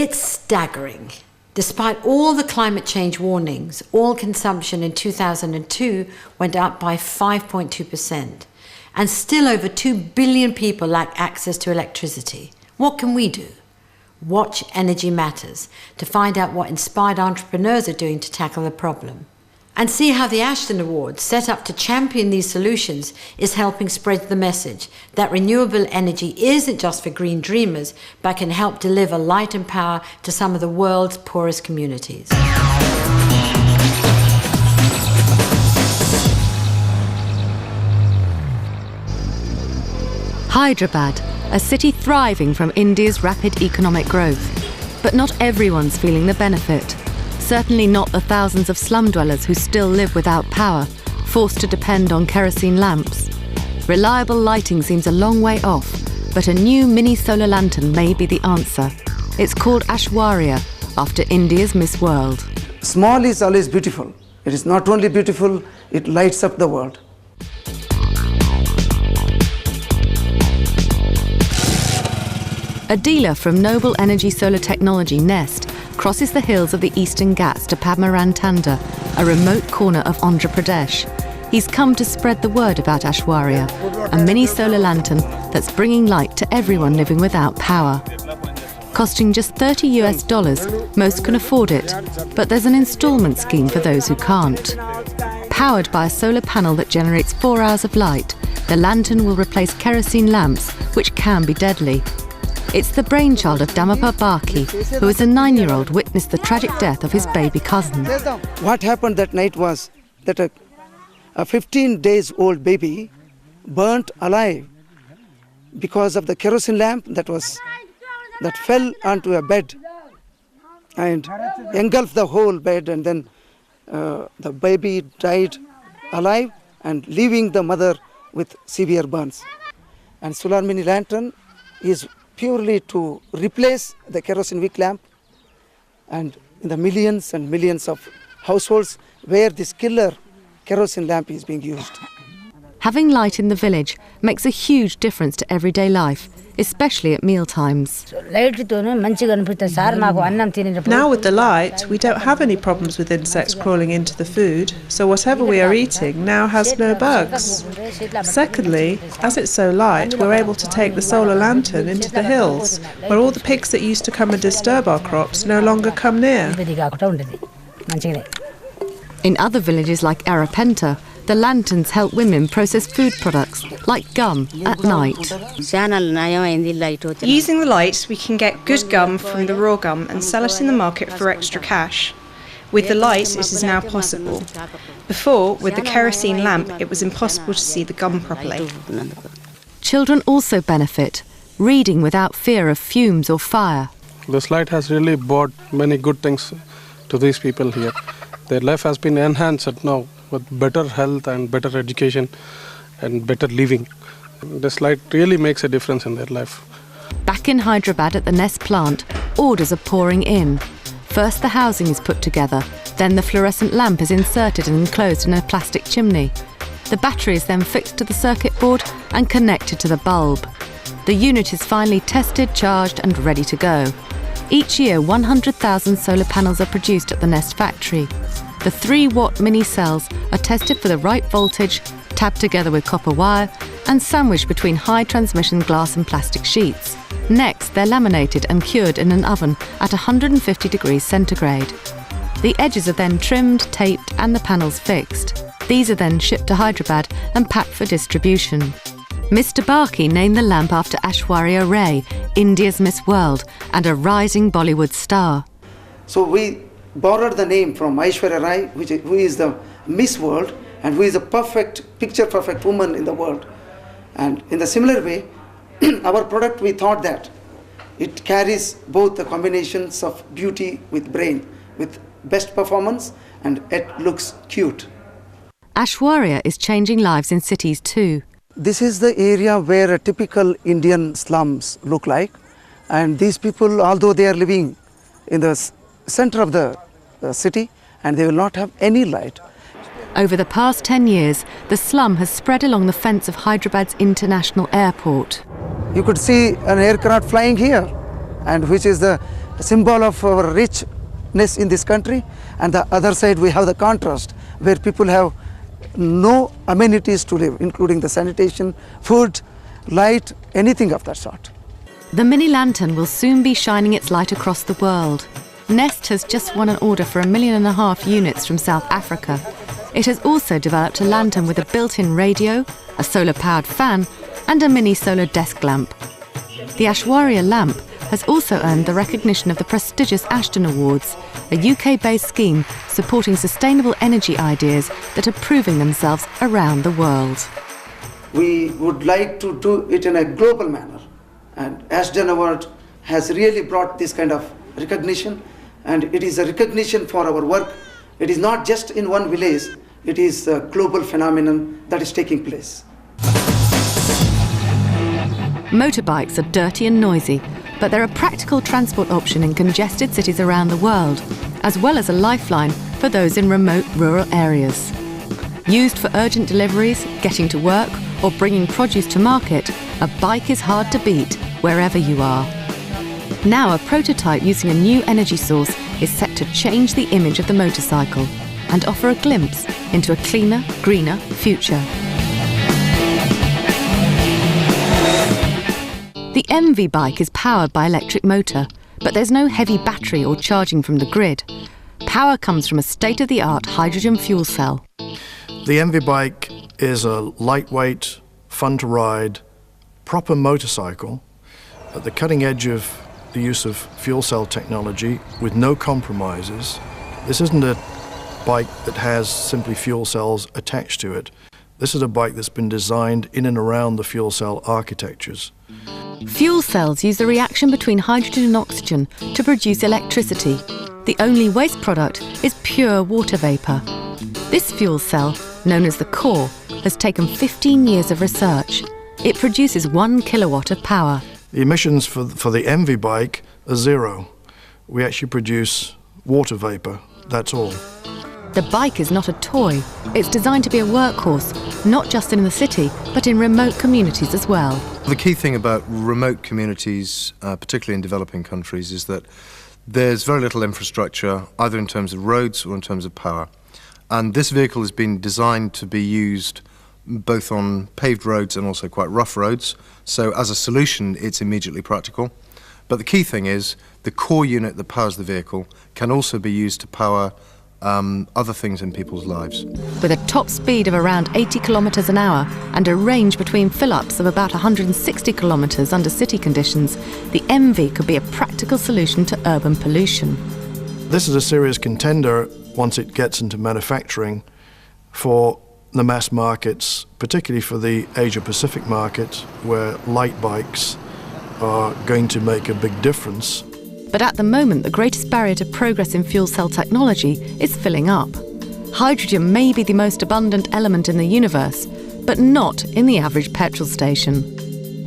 It's staggering. Despite all the climate change warnings, oil consumption in 2002 went up by 5.2%, and still over 2 billion people lack access to electricity. What can we do? Watch Energy Matters to find out what inspired entrepreneurs are doing to tackle the problem. And see how the Ashton Awards, set up to champion these solutions, is helping spread the message that renewable energy isn't just for green dreamers, but can help deliver light and power to some of the world's poorest communities. Hyderabad, a city thriving from India's rapid economic growth. But not everyone's feeling the benefit. Certainly not the thousands of slum dwellers who still live without power, forced to depend on kerosene lamps. Reliable lighting seems a long way off, but a new mini solar lantern may be the answer. It's called Aishwarya, after India's Miss World. Small is always beautiful. It is not only beautiful, it lights up the world. A dealer from Noble Energy Solar Technology, Nest, crosses the hills of the Eastern Ghats to Padmarantanda, a remote corner of Andhra Pradesh. He's come to spread the word about Aishwarya, a mini solar lantern that's bringing light to everyone living without power. Costing just $30, most can afford it, but there's an instalment scheme for those who can't. Powered by a solar panel that generates 4 hours of light, the lantern will replace kerosene lamps, which can be deadly. It's the brainchild of Damapa Baki, who as a 9-year-old witnessed the tragic death of his baby cousin. What happened that night was that a 15-days-old baby burnt alive because of the kerosene lamp that fell onto a bed and engulfed the whole bed, and then the baby died alive and leaving the mother with severe burns. And solar mini lantern is purely to replace the kerosene wick lamp, and in the millions and millions of households where this killer kerosene lamp is being used. Having light in the village makes a huge difference to everyday life, especially at mealtimes. Now with the light, we don't have any problems with insects crawling into the food, so whatever we are eating now has no bugs. Secondly, as it's so light, we're able to take the solar lantern into the hills, where all the pigs that used to come and disturb our crops no longer come near. In other villages like Arapenta, the lanterns help women process food products, like gum, at night. Using the light, we can get good gum from the raw gum and sell it in the market for extra cash. With the light, it is now possible. Before, with the kerosene lamp, it was impossible to see the gum properly. Children also benefit, reading without fear of fumes or fire. This light has really brought many good things to these people here. Their life has been enhanced now with better health and better education and better living. This light really makes a difference in their life. Back in Hyderabad at the Nest plant, orders are pouring in. First the housing is put together, then the fluorescent lamp is inserted and enclosed in a plastic chimney. The battery is then fixed to the circuit board and connected to the bulb. The unit is finally tested, charged and ready to go. Each year, 100,000 solar panels are produced at the Nest factory. The 3-watt mini cells are tested for the right voltage, tabbed together with copper wire, and sandwiched between high transmission glass and plastic sheets. Next, they're laminated and cured in an oven at 150 degrees centigrade. The edges are then trimmed, taped, and the panels fixed. These are then shipped to Hyderabad and packed for distribution. Mr. Baki named the lamp after Aishwarya Rai, India's Miss World, and a rising Bollywood star. So we borrowed the name from Aishwarya Rai, who is the Miss World and who is a picture-perfect woman in the world. And in the similar way, our product, we thought that it carries both the combinations of beauty with brain, with best performance, and it looks cute. Aishwarya is changing lives in cities too. This is the area where a typical Indian slums look like. And these people, although they are living in the center of the city, and they will not have any light. Over the past 10 years, the slum has spread along the fence of Hyderabad's international airport. You could see an aircraft flying here, and which is the a symbol of our richness in this country, and the other side we have the contrast where people have no amenities to live, including the sanitation, food, light, anything of that sort. The mini lantern will soon be shining its light across the world. Nest has just won an order for 1.5 million units from South Africa. It has also developed a lantern with a built-in radio, a solar-powered fan and a mini solar desk lamp. The Aishwarya lamp has also earned the recognition of the prestigious Ashton Awards, a UK-based scheme supporting sustainable energy ideas that are proving themselves around the world. We would like to do it in a global manner, and Ashton Award has really brought this kind of recognition, and it is a recognition for our work. It is not just in one village, it is a global phenomenon that is taking place. Motorbikes are dirty and noisy, but they're a practical transport option in congested cities around the world, as well as a lifeline for those in remote rural areas. Used for urgent deliveries, getting to work, or bringing produce to market, a bike is hard to beat wherever you are. Now a prototype using a new energy source is set to change the image of the motorcycle and offer a glimpse into a cleaner, greener future. The MV bike is powered by electric motor, but there's no heavy battery or charging from the grid. Power comes from a state-of-the-art hydrogen fuel cell. The MV bike is a lightweight, fun-to-ride, proper motorcycle at the cutting edge of the use of fuel cell technology with no compromises. This isn't a bike that has simply fuel cells attached to it. This is a bike that's been designed in and around the fuel cell architectures. Fuel cells use the reaction between hydrogen and oxygen to produce electricity. The only waste product is pure water vapour. This fuel cell, known as the core, has taken 15 years of research. It produces 1 kilowatt of power. The emissions for the MV bike are zero. We actually produce water vapour, that's all. The bike is not a toy. It's designed to be a workhorse, not just in the city, but in remote communities as well. The key thing about remote communities, particularly in developing countries, is that there's very little infrastructure, either in terms of roads or in terms of power. And this vehicle has been designed to be used both on paved roads and also quite rough roads. So as a solution, it's immediately practical. But the key thing is the core unit that powers the vehicle can also be used to power other things in people's lives. With a top speed of around 80 kilometres an hour and a range between fill-ups of about 160 kilometres under city conditions, the MV could be a practical solution to urban pollution. This is a serious contender once it gets into manufacturing for the mass markets, particularly for the Asia-Pacific market, where light bikes are going to make a big difference. But at the moment, the greatest barrier to progress in fuel cell technology is filling up. Hydrogen may be the most abundant element in the universe, but not in the average petrol station.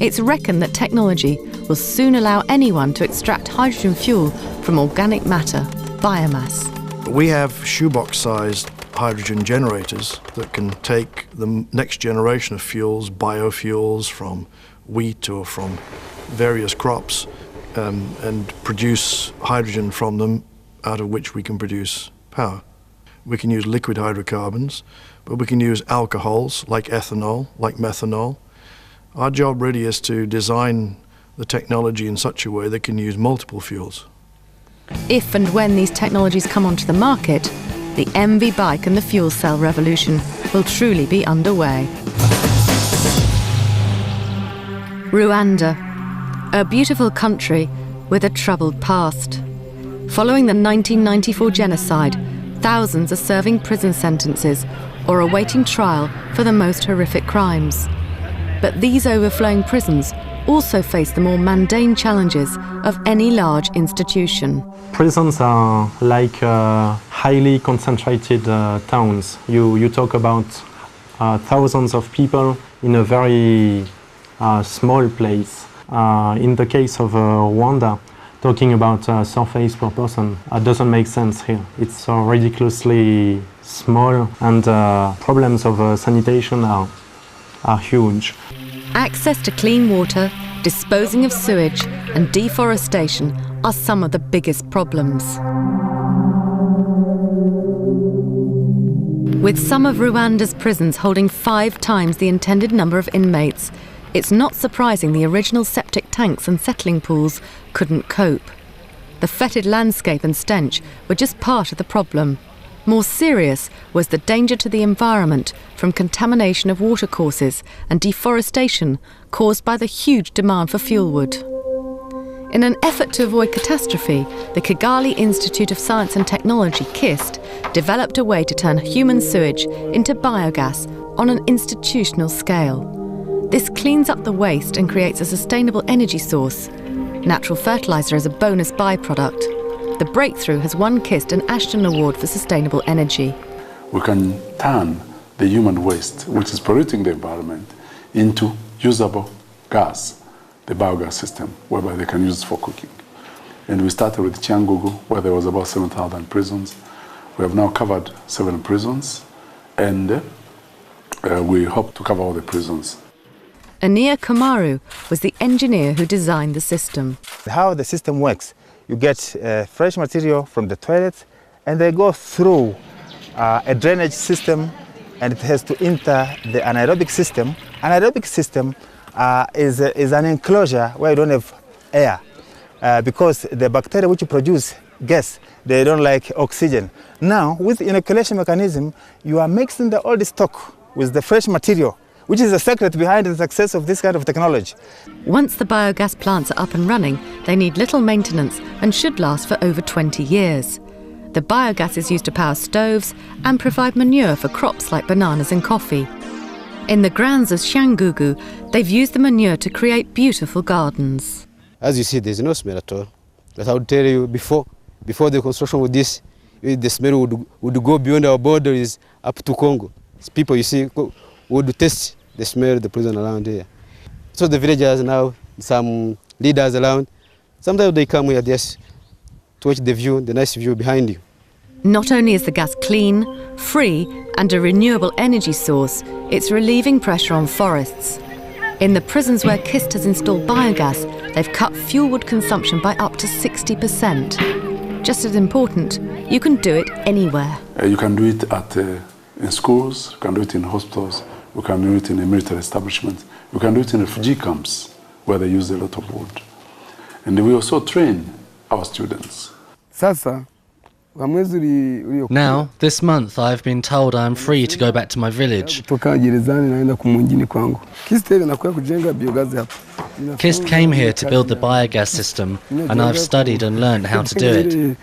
It's reckoned that technology will soon allow anyone to extract hydrogen fuel from organic matter, biomass. We have shoebox-sized hydrogen generators that can take the next generation of fuels, biofuels from wheat or from various crops, and produce hydrogen from them, out of which we can produce power. We can use liquid hydrocarbons, but we can use alcohols like ethanol, like methanol. Our job really is to design the technology in such a way that can use multiple fuels. If and when these technologies come onto the market, the MV bike and the fuel cell revolution will truly be underway. Rwanda, a beautiful country with a troubled past. Following the 1994 genocide, thousands are serving prison sentences or awaiting trial for the most horrific crimes. But these overflowing prisons also face the more mundane challenges of any large institution. Prisons are like highly concentrated towns. You talk about thousands of people in a very small place. In the case of Rwanda, talking about surface per person doesn't make sense here. It's ridiculously small, and problems of sanitation are huge. Access to clean water, disposing of sewage and deforestation are some of the biggest problems. With some of Rwanda's prisons holding 5 times the intended number of inmates, it's not surprising the original septic tanks and settling pools couldn't cope. The fetid landscape and stench were just part of the problem. More serious was the danger to the environment from contamination of watercourses and deforestation caused by the huge demand for fuel wood. In an effort to avoid catastrophe, the Kigali Institute of Science and Technology, KIST, developed a way to turn human sewage into biogas on an institutional scale. This cleans up the waste and creates a sustainable energy source. Natural fertiliser is a bonus byproduct. The breakthrough has won KIST an Ashton Award for Sustainable Energy. We can turn the human waste, which is polluting the environment, into usable gas, the biogas system, whereby they can use it for cooking. And we started with Cyangugu, where there was about 7,000 prisons. We have now covered 7 prisons, and we hope to cover all the prisons. Ania Kamaru was the engineer who designed the system. How the system works, you get fresh material from the toilet and they go through a drainage system and it has to enter the anaerobic system. Anaerobic system is an enclosure where you don't have air because the bacteria which produce gas, they don't like oxygen. Now, with the inoculation mechanism, you are mixing the old stock with the fresh material, which is the secret behind the success of this kind of technology. Once the biogas plants are up and running, they need little maintenance and should last for over 20 years. The biogas is used to power stoves and provide manure for crops like bananas and coffee. In the grounds of Cyangugu, they've used the manure to create beautiful gardens. As you see, there's no smell at all. That I would tell you before the construction of this, the smell would go beyond our borders up to Congo. People, you see, would taste the smell of the prison around here. So the villagers now, some leaders around, sometimes they come here just to watch the view, the nice view behind you. Not only is the gas clean, free and a renewable energy source, it's relieving pressure on forests. In the prisons where KIST has installed biogas, they've cut fuel wood consumption by up to 60%. Just as important, you can do it anywhere. You can do it in schools, you can do it in hospitals, you can do it in a military establishment, you can do it in refugee camps where they use a lot of wood. And we also train our students. Now, this month, I've been told I am free to go back to my village. KIST came here to build the biogas system, and I've studied and learned how to do it.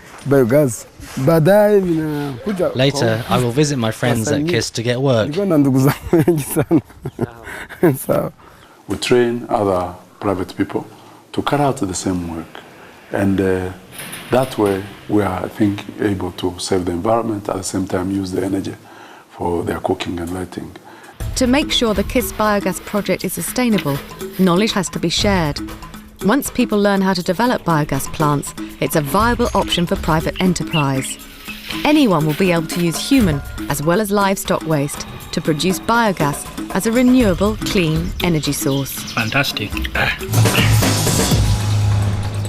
Later, I will visit my friends at KIST to get work. We train other private people to carry out the same work. And that way, we are, I think, able to save the environment, at the same time use the energy for their cooking and lighting. To make sure the KIST biogas project is sustainable, knowledge has to be shared. Once people learn how to develop biogas plants, it's a viable option for private enterprise. Anyone will be able to use human as well as livestock waste to produce biogas as a renewable, clean energy source. Fantastic.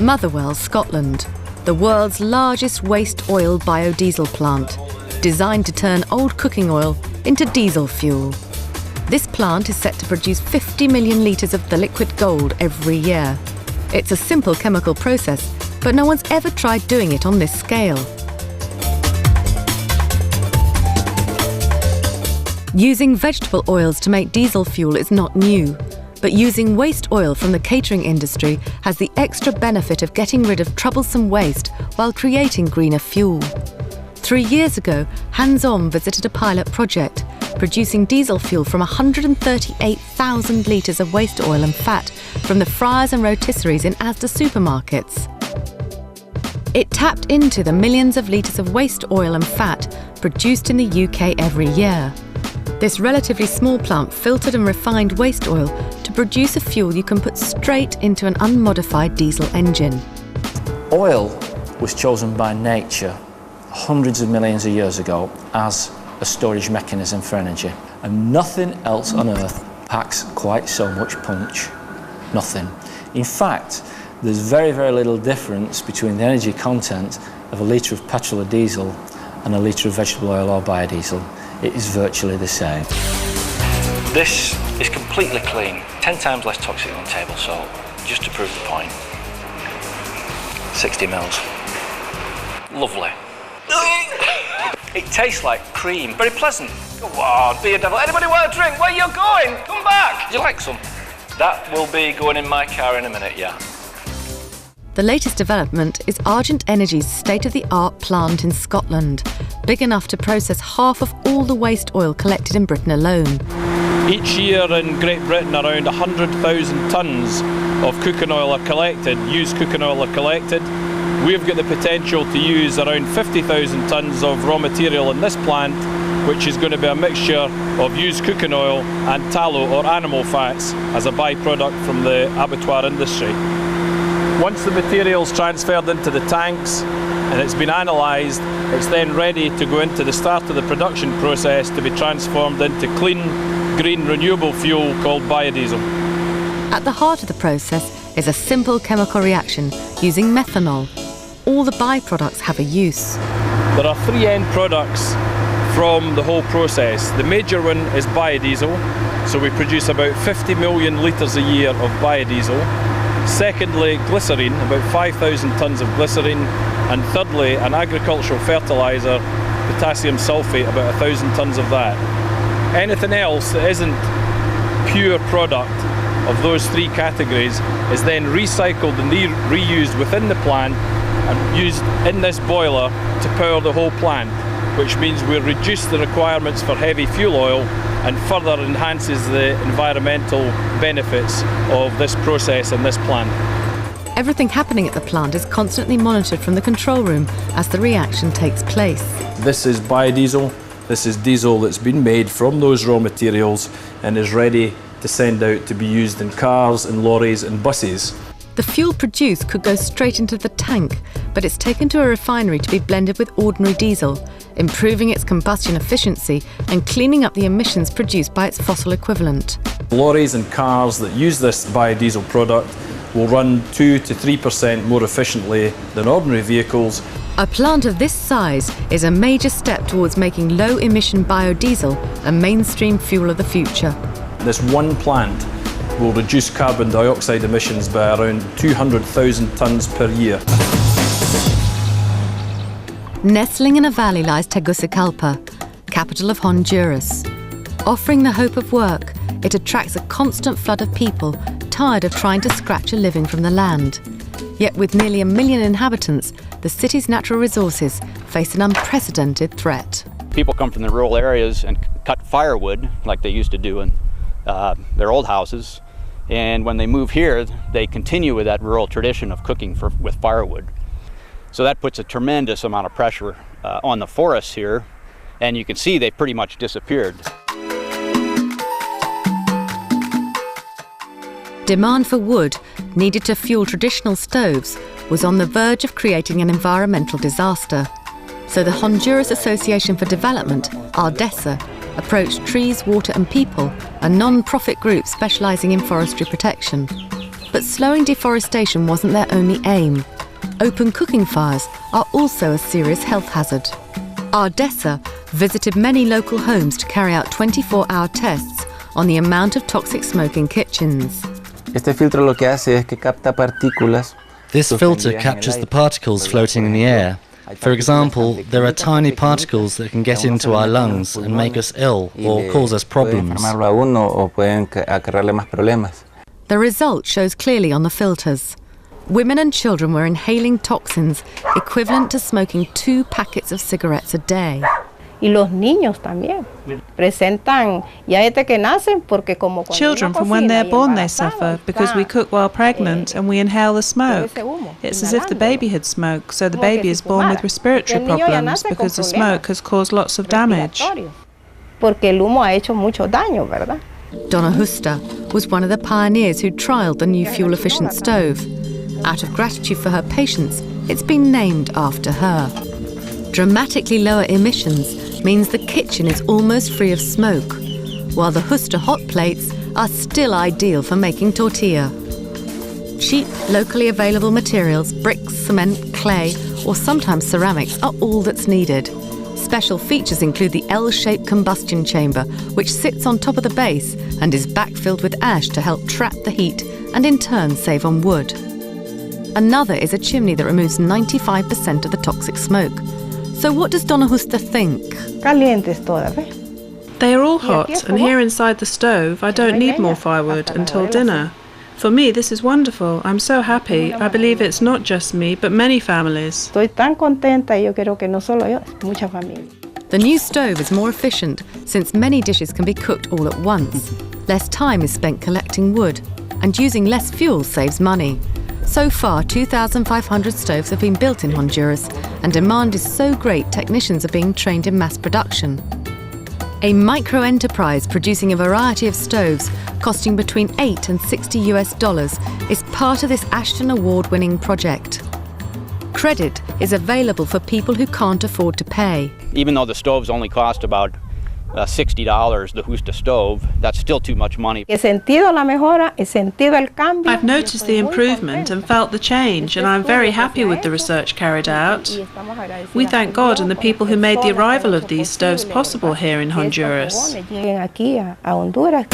Motherwell, Scotland, the world's largest waste oil biodiesel plant, designed to turn old cooking oil into diesel fuel. This plant is set to produce 50 million litres of the liquid gold every year. It's a simple chemical process, but no one's ever tried doing it on this scale. Using vegetable oils to make diesel fuel is not new. But using waste oil from the catering industry has the extra benefit of getting rid of troublesome waste while creating greener fuel. 3 years ago, Hands-On visited a pilot project, producing diesel fuel from 138,000 litres of waste oil and fat from the fryers and rotisseries in Asda supermarkets. It tapped into the millions of litres of waste oil and fat produced in the UK every year. This relatively small plant filtered and refined waste oil to produce a fuel you can put straight into an unmodified diesel engine. Oil was chosen by nature hundreds of millions of years ago as a storage mechanism for energy. And nothing else on Earth packs quite so much punch. Nothing. In fact, There's very, very little difference between the energy content of a litre of petrol or diesel and a litre of vegetable oil or biodiesel. It is virtually the same. This is completely clean, 10 times less toxic than table salt, just to prove the point. 60 mils. Lovely. It tastes like cream, very pleasant. Go on, be a devil. Anybody want a drink? Where you going? Come back. Do you like some? That will be going in my car in a minute, yeah. The latest development is Argent Energy's state-of-the-art plant in Scotland, big enough to process half of all the waste oil collected in Britain alone. Each year in Great Britain, around 100,000 tonnes of cooking oil are collected, used cooking oil are collected. We've got the potential to use around 50,000 tonnes of raw material in this plant, which is going to be a mixture of used cooking oil and tallow or animal fats as a byproduct from the abattoir industry. Once the material's transferred into the tanks and it's been analysed, it's then ready to go into the start of the production process to be transformed into clean, green, renewable fuel called biodiesel. At the heart of the process is a simple chemical reaction using methanol. All the byproducts have a use. There are 3 end products from the whole process. The major one is biodiesel, so we produce about 50 million litres a year of biodiesel. Secondly, glycerine, about 5,000 tonnes of glycerine. And thirdly, an agricultural fertiliser, potassium sulphate, about 1,000 tonnes of that. Anything else that isn't pure product of those 3 categories is then recycled and reused within the plant and used in this boiler to power the whole plant, which means we reduce the requirements for heavy fuel oil and further enhances the environmental benefits of this process and this plant. Everything happening at the plant is constantly monitored from the control room as the reaction takes place. This is biodiesel. This is diesel that's been made from those raw materials and is ready to send out to be used in cars and lorries and buses. The fuel produced could go straight into the tank, but it's taken to a refinery to be blended with ordinary diesel, improving its combustion efficiency and cleaning up the emissions produced by its fossil equivalent. Lorries and cars that use this biodiesel product will run 2 to 3% more efficiently than ordinary vehicles. A plant of this size is a major step towards making low-emission biodiesel a mainstream fuel of the future. This one plant will reduce carbon dioxide emissions by around 200,000 tonnes per year. Nestling in a valley lies Tegucigalpa, capital of Honduras. Offering the hope of work, it attracts a constant flood of people tired of trying to scratch a living from the land. Yet with nearly 1 million inhabitants, the city's natural resources face an unprecedented threat. People come from the rural areas and cut firewood like they used to do in their old houses. And when they move here, they continue with that rural tradition of cooking with firewood. So that puts a tremendous amount of pressure on the forests here, and you can see they pretty much disappeared. Demand for wood, needed to fuel traditional stoves, was on the verge of creating an environmental disaster. So the Honduras Association for Development, ARDESA, approached Trees, Water and People, a non-profit group specialising in forestry protection. But slowing deforestation wasn't their only aim. Open cooking fires are also a serious health hazard. ARDESA visited many local homes to carry out 24-hour tests on the amount of toxic smoke in kitchens. Este filtro lo que hace es que capta partículas. This filter captures the particles floating in the air. For example, there are tiny particles that can get into our lungs and make us ill or cause us problems. The result shows clearly on the filters. Women and children were inhaling toxins equivalent to smoking 2 packets of cigarettes a day. Children from when they're born they suffer because we cook while pregnant and we inhale the smoke. It's as if the baby had smoked, so the baby is born with respiratory problems because the smoke has caused lots of damage. Donna Husta was one of the pioneers who trialled the new fuel-efficient stove. Out of gratitude for her patients, it's been named after her. Dramatically lower emissions means the kitchen is almost free of smoke, while the Husta hot plates are still ideal for making tortilla. Cheap, locally available materials, bricks, cement, clay, or sometimes ceramics are all that's needed. Special features include the L-shaped combustion chamber, which sits on top of the base and is backfilled with ash to help trap the heat and in turn save on wood. Another is a chimney that removes 95% of the toxic smoke. So what does Donna Justa think? Calientes todas, ¿ves? They are all hot, and here inside the stove I don't need more firewood until dinner. For me, this is wonderful. I'm so happy. I believe it's not just me, but many families. Estoy tan contenta y yo creo que no solo yo, mucha familia. The new stove is more efficient since many dishes can be cooked all at once. Less time is spent collecting wood, and using less fuel saves money. So far, 2,500 stoves have been built in Honduras, and demand is so great technicians are being trained in mass production. A micro-enterprise producing a variety of stoves costing between $8 and $60 is part of this Ashton Award-winning project. Credit is available for people who can't afford to pay. Even though the stoves only cost about $60, the Justa stove, that's still too much money. He sentido la mejora, he sentido el cambio. I've noticed the improvement and felt the change, and I'm very happy with the research carried out. We thank God and the people who made the arrival of these stoves possible here in Honduras. Lleguen aquí a Honduras.